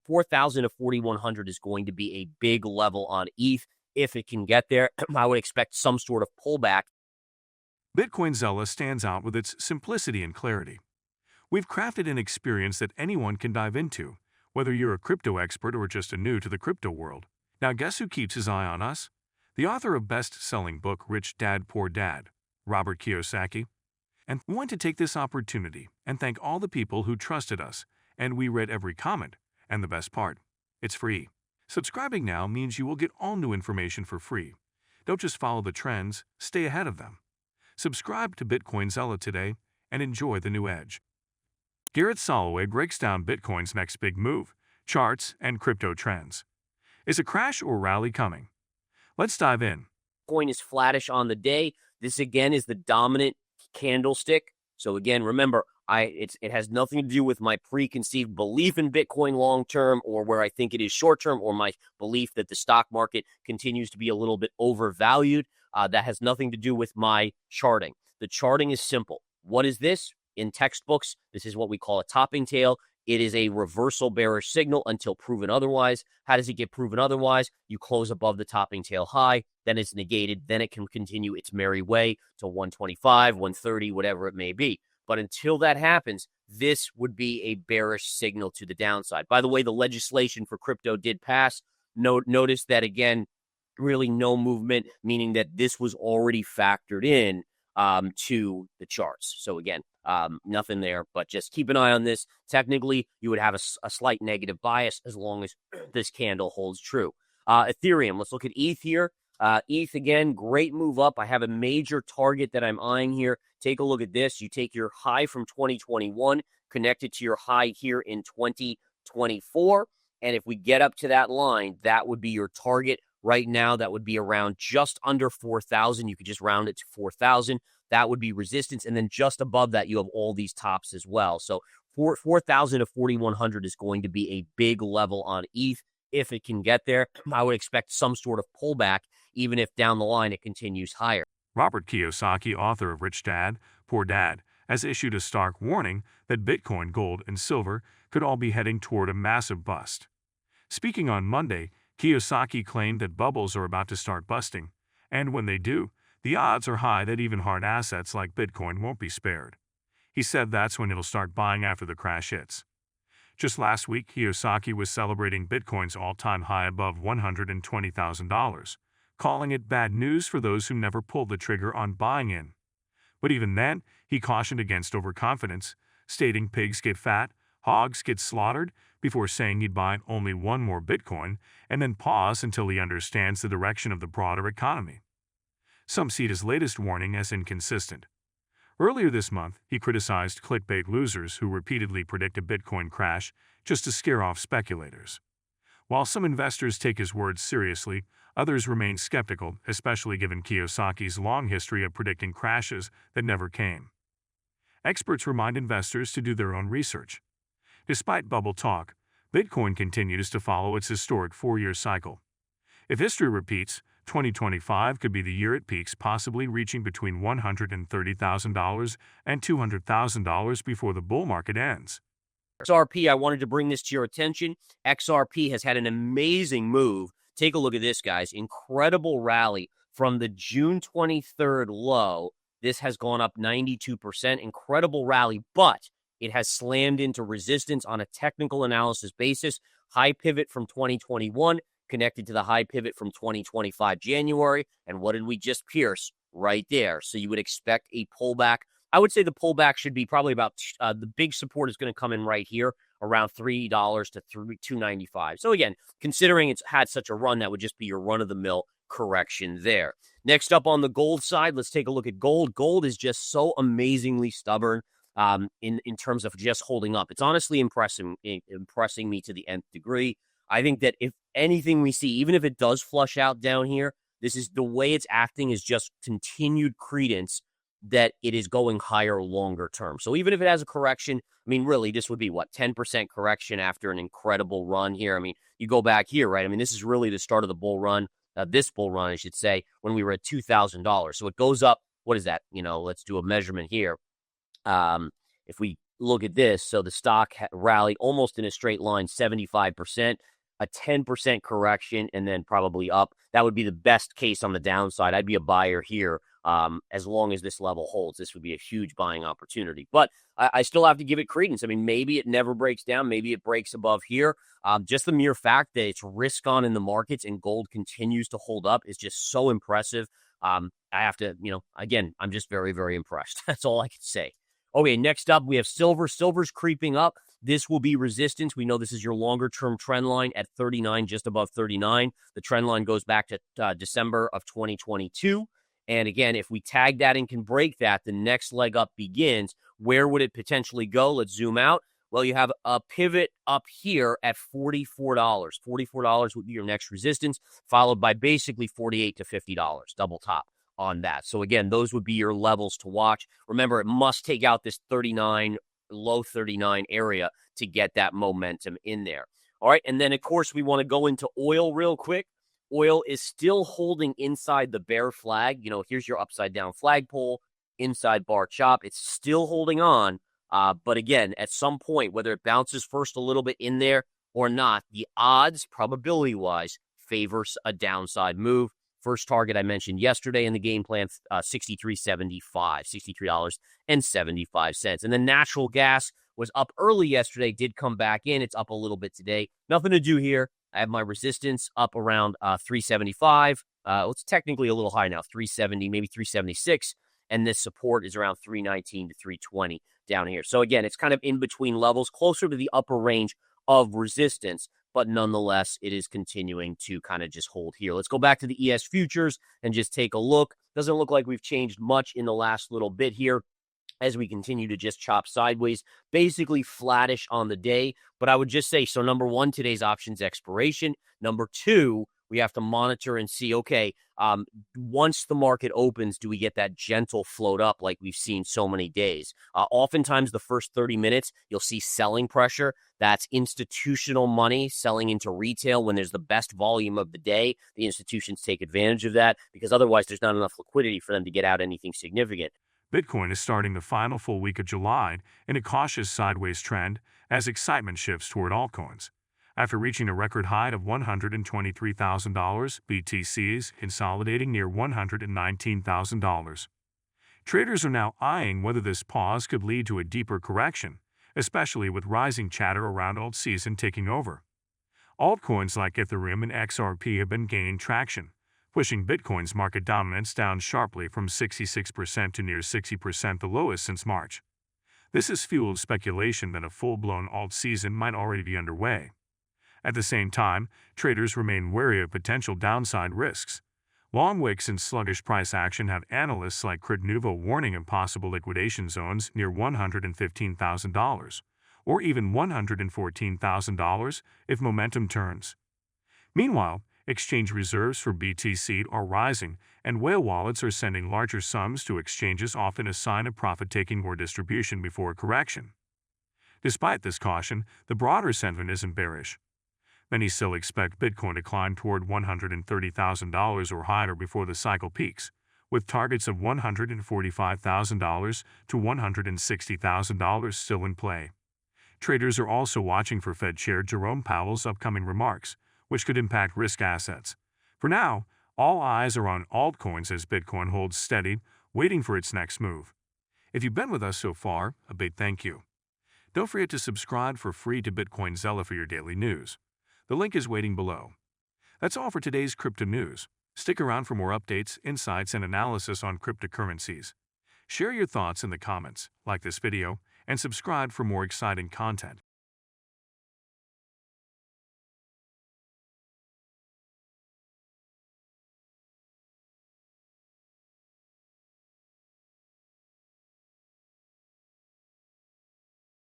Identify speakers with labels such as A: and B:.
A: 4,000 to 4,100 is going to be a big level on ETH. If it can get there, I would expect some sort of pullback.
B: Bitcoin Zella stands out with its simplicity and clarity. We've crafted an experience that anyone can dive into, whether you're a crypto expert or just a new to the crypto world. Now guess who keeps his eye on us? The author of best-selling book Rich Dad Poor Dad, Robert Kiyosaki. And we want to take this opportunity and thank all the people who trusted us, and we read every comment. And the best part, it's free. Subscribing now means you will get all new information for free. Don't just follow the trends, stay ahead of them. Subscribe to Bitcoin Zella today and enjoy the new edge. Gareth Soloway breaks down Bitcoin's next big move, charts, and crypto trends. Is a crash or rally coming? Let's dive in.
A: Bitcoin is flattish on the day. This again is the dominant candlestick. So again, remember, it has nothing to do with my preconceived belief in Bitcoin long-term or where I think it is short-term or my belief that the stock market continues to be a little bit overvalued. That has nothing to do with my charting. The charting is simple. What is this? In textbooks, this is what we call a topping tail. It is a reversal bearish signal until proven otherwise. How does it get proven otherwise? You close above the topping tail high, then it's negated, then it can continue its merry way to 125, 130, whatever it may be. But until that happens, this would be a bearish signal to the downside. By the way, the legislation for crypto did pass. Notice that, again, really no movement, meaning that this was already factored in to the charts. So again, nothing there, but just keep an eye on this. Technically, you would have a slight negative bias as long as this candle holds true. Ethereum, let's look at ETH here. ETH, again, great move up. I have a major target that I'm eyeing here. Take a look at this. You take your high from 2021, connect it to your high here in 2024. And if we get up to that line, that would be your target. Right now, that would be around just under 4,000. You could just round it to 4,000. That would be resistance. And then just above that, you have all these tops as well. So 4,000 to 4,100 is going to be a big level on ETH. If it can get there, I would expect some sort of pullback, even if down the line it continues higher.
B: Robert Kiyosaki, author of Rich Dad, Poor Dad, has issued a stark warning that Bitcoin, gold, and silver could all be heading toward a massive bust. Speaking on Monday, Kiyosaki claimed that bubbles are about to start busting, and when they do, the odds are high that even hard assets like Bitcoin won't be spared. He said that's when it'll start buying after the crash hits. Just last week, Kiyosaki was celebrating Bitcoin's all-time high above $120,000, calling it bad news for those who never pulled the trigger on buying in. But even then, he cautioned against overconfidence, stating pigs get fat, hogs get slaughtered, before saying he'd buy only one more Bitcoin and then pause until he understands the direction of the broader economy. Some see his latest warning as inconsistent. Earlier this month, he criticized clickbait losers who repeatedly predict a Bitcoin crash just to scare off speculators. While some investors take his words seriously, others remain skeptical, especially given Kiyosaki's long history of predicting crashes that never came. Experts remind investors to do their own research. Despite bubble talk, Bitcoin continues to follow its historic 4-year cycle. If history repeats, 2025 could be the year it peaks, possibly reaching between $130,000 and $200,000 before the bull market ends.
A: XRP, I wanted to bring this to your attention. XRP has had an amazing move. Take a look at this, guys. Incredible rally from the June 23rd low. This has gone up 92%. Incredible rally, but it has slammed into resistance on a technical analysis basis. High pivot from 2021 connected to the high pivot from 2025 January. And what did we just pierce? Right there. So you would expect a pullback. I would say the pullback should be probably about, the big support is going to come in right here, around $3 to $2.95. So again, considering it's had such a run, that would just be your run-of-the-mill correction there. Next up on the gold side, let's take a look at gold. Gold is just so amazingly stubborn in terms of just holding up. It's honestly impressing me to the nth degree. I think that if anything we see, even if it does flush out down here, this is the way it's acting is just continued credence that it is going higher longer term. So even if it has a correction, I mean, really, this would be what, 10% correction after an incredible run here. I mean, you go back here, right? I mean, this is really the start of the bull run, this bull run, I should say, when we were at $2,000. So it goes up. What is that? Let's do a measurement here. If we look at this. So the stock rallied almost in a straight line, 75%, a 10% correction, and then probably up. That would be the best case on the downside. I'd be a buyer here as long as this level holds. This would be a huge buying opportunity. But I still have to give it credence. I mean, maybe it never breaks down. Maybe it breaks above here. Just the mere fact that it's risk on in the markets and gold continues to hold up is just so impressive. I have to, again, I'm just very, very impressed. That's all I can say. Okay, next up, we have silver. Silver's creeping up. This will be resistance. We know this is your longer-term trend line at 39, just above 39. The trend line goes back to December of 2022. And again, if we tag that and can break that, the next leg up begins. Where would it potentially go? Let's zoom out. Well, you have a pivot up here at $44. $44 would be your next resistance, followed by basically $48 to $50, double top on that. So again, those would be your levels to watch. Remember, it must take out this 39, low 39 area to get that momentum in there. All right, and then of course we want to go into oil real quick. Oil is still holding inside the bear flag. Here's your upside down flagpole, inside bar chop. It's still holding on. But again, at some point, whether it bounces first a little bit in there or not, the odds, probability-wise, favors a downside move. First target I mentioned yesterday in the game plan, $63.75, $63.75. And then natural gas was up early yesterday, did come back in. It's up a little bit today. Nothing to do here. I have my resistance up around 375. It's technically a little high now, 370, maybe 376. And this support is around 319 to 320 down here. So again, it's kind of in between levels, closer to the upper range of resistance, but nonetheless, it is continuing to kind of just hold here. Let's go back to the ES futures and just take a look. Doesn't look like we've changed much in the last little bit here as we continue to just chop sideways, basically flattish on the day. But I would just say, so number one, today's options expiration. Number two, we have to monitor and see, okay, once the market opens, do we get that gentle float up like we've seen so many days? Oftentimes, the first 30 minutes, you'll see selling pressure. That's institutional money selling into retail when there's the best volume of the day. The institutions take advantage of that because otherwise there's not enough liquidity for them to get out anything significant.
B: Bitcoin is starting the final full week of July in a cautious sideways trend as excitement shifts toward altcoins. After reaching a record high of $123,000, BTC is consolidating near $119,000. Traders are now eyeing whether this pause could lead to a deeper correction, especially with rising chatter around alt season taking over. Altcoins like Ethereum and XRP have been gaining traction, pushing Bitcoin's market dominance down sharply from 66% to near 60%, the lowest since March. This has fueled speculation that a full-blown alt season might already be underway. At the same time, traders remain wary of potential downside risks. Long wicks and sluggish price action have analysts like Crit Nouveau warning of possible liquidation zones near $115,000, or even $114,000 if momentum turns. Meanwhile, exchange reserves for BTC are rising, and whale wallets are sending larger sums to exchanges, often a sign of profit-taking or distribution before a correction. Despite this caution, the broader sentiment isn't bearish. Many still expect Bitcoin to climb toward $130,000 or higher before the cycle peaks, with targets of $145,000 to $160,000 still in play. Traders are also watching for Fed Chair Jerome Powell's upcoming remarks, which could impact risk assets. For now, all eyes are on altcoins as Bitcoin holds steady, waiting for its next move. If you've been with us so far, a big thank you. Don't forget to subscribe for free to Bitcoin Zella for your daily news. The link is waiting below. That's all for today's crypto news. Stick around for more updates, insights, and analysis on cryptocurrencies. Share your thoughts in the comments, like this video, and subscribe for more exciting content.